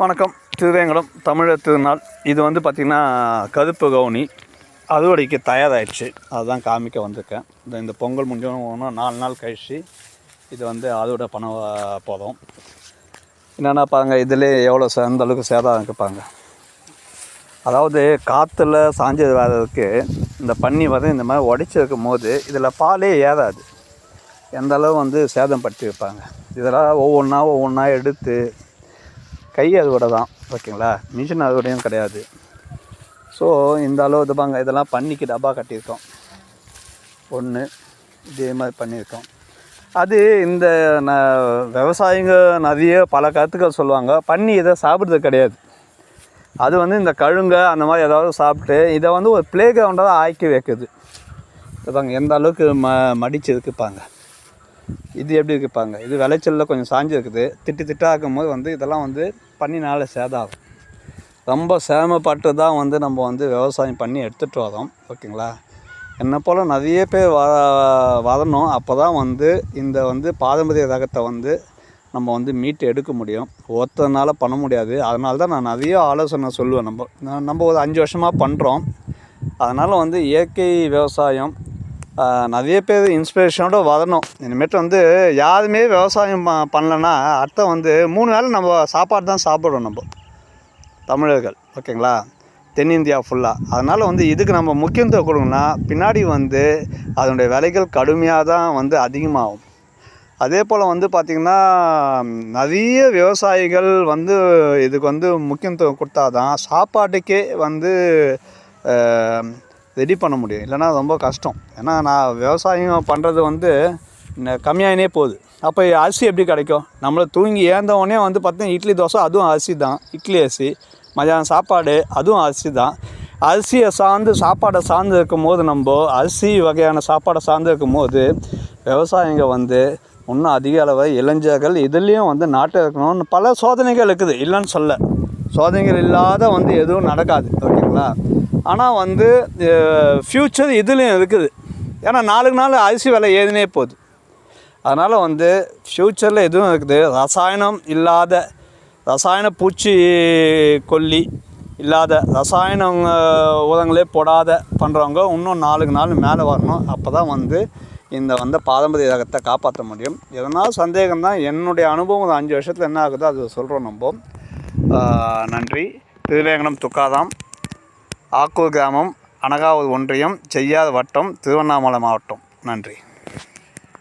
வணக்கம். திருவேங்கடம் தமிழர் திருநாள். இது வந்து பார்த்திங்கன்னா கருப்பு கவுனி அறுவடைக்கு தயாராகிடுச்சு. அதுதான் காமிக்க வந்திருக்கேன். இந்த பொங்கல் முடிஞ்சோன்னா 4 நாள் கழிச்சு இது வந்து அறுவடை பண்ண போதும். என்னென்னா பாருங்கள், இதிலே எவ்வளோ அந்த அளவுக்கு சேதம் இருக்குப்பாங்க. அதாவது காற்றுல சாஞ்சது வர்றதுக்கு இந்த பன்னி வந்து இந்த மாதிரி உடைச்சிருக்கும் போது இதில் பாலே ஏறாது. எந்த அளவு வந்து சேதம் படுத்தி வைப்பாங்க. இதெல்லாம் ஒவ்வொன்றா எடுத்து கை அறுவடை தான், ஓகேங்களா? மிஷின் அறுவடையும் கிடையாது. ஸோ இந்த அளவு இதுபாங்க. இதெல்லாம் பண்ணிக்கு டப்பா கட்டியிருக்கோம். ஒன்று இதே மாதிரி பண்ணியிருக்கோம். அது இந்த விவசாயிங்க நிறைய பல கருத்துக்கள் சொல்லுவாங்க. பன்னி இதை சாப்பிட்றது கிடையாது. அது வந்து இந்த கழுங்க அந்த மாதிரி ஏதாவது சாப்பிட்டு இதை வந்து ஒரு ப்ளே கிரவுண்டாக தான் ஆக்கி வைக்குது. இதுபாங்க எந்த அளவுக்கு மடித்து இருக்குப்பாங்க. இது எப்படி இருக்குப்பாங்க. இது விளைச்சலில் கொஞ்சம் சாஞ்சு இருக்குது. திட்டாகும் போது வந்து இதெல்லாம் வந்து பண்ணினால சேதாகும். ரொம்ப சேமப்பட்டு தான் வந்து நம்ம வந்து விவசாயம் பண்ணி எடுத்துகிட்டு வரோம், ஓகேங்களா? என்னை போல் நிறைய பேர் வரணும். அப்போ தான் வந்து இந்த வந்து பாரம்பரிய ரகத்தை வந்து நம்ம வந்து மீட்டு எடுக்க முடியும். ஒருத்தனால பண்ண முடியாது. அதனால தான் நான் நிறைய ஆலோசனை சொல்லுவேன். நம்ம ஒரு 5 வருஷமாக பண்ணுறோம். அதனால் வந்து இயற்கை விவசாயம் நிறைய பேர் இன்ஸ்பிரேஷனோடு வரணும். இனிமேட்டு வந்து யாருமே விவசாயம் பண்ணலன்னா அர்த்தம் வந்து 3 வேளை நம்ம சாப்பாடு தான் சாப்பிட்றோம் நம்ம தமிழர்கள், ஓகேங்களா? தென்னிந்தியா ஃபுல்லாக. அதனால் வந்து இதுக்கு நம்ம முக்கியத்துவம் கொடுக்கணும்னா பின்னாடி வந்து அதனுடைய விலைகள் கடுமையாக தான் வந்து அதிகமாகும். அதே போல் வந்து பார்த்திங்கன்னா நிறைய விவசாயிகள் வந்து இதுக்கு வந்து முக்கியத்துவம் கொடுத்தா தான் சாப்பாட்டுக்கே வந்து ரெடி பண்ண முடியும். இல்லைனா ரொம்ப கஷ்டம். ஏன்னா நான் விவசாயம் பண்ணுறது வந்து கம்மியாகினே போகுது. அப்போ அரிசி எப்படி கிடைக்கும்? நம்மளை தூங்கி ஏந்தவொடனே வந்து பார்த்தீங்கன்னா இட்லி தோசை, அதுவும் அரிசி தான். இட்லி அரிசி. மதியானம் சாப்பாடு, அதுவும் அரிசி தான். அரிசியை சாப்பாடை சார்ந்து இருக்கும் போது, நம்ம அரிசி வகையான சாப்பாடை சார்ந்து இருக்கும் போது விவசாயிங்க வந்து இன்னும் அதிக அளவு இளைஞர்கள் இதுலேயும் வந்து நாட்டை இருக்கணும்னு பல சோதனைகள் இருக்குது. இல்லைன்னு சொல்ல, சோதனைகள் இல்லாத வந்து எதுவும் நடக்காது, ஓகேங்களா? ஆனால் வந்து ஃப்யூச்சர் இதுலேயும் இருக்குது. ஏன்னா நாளுக்கு நாள் அரிசி விலை ஏறினே போகுது. அதனால் வந்து ஃப்யூச்சரில் எதுவும் இருக்குது. ரசாயனம் இல்லாத, ரசாயன பூச்சி கொல்லி இல்லாத, ரசாயன உரங்களே போடாத பண்ணுறவங்க இன்னும் நாளுக்கு நாள் மேலே வரணும். அப்போ தான் வந்து இந்த வந்து பாரம்பரிய ரகத்தை காப்பாற்ற முடியும். எதனால் சந்தேகம் தான். என்னுடைய அனுபவம் 5 வருஷத்தில் என்ன ஆகுதோ அது சொல்கிறோம் நம்ம. நன்றி. திருவேங்கடம் துக்காதாம், ஆக்கூர் கிராமம், அனகாவூர் ஒன்றியம், செய்யார் வட்டம், திருவண்ணாமலை மாவட்டம். நன்றி.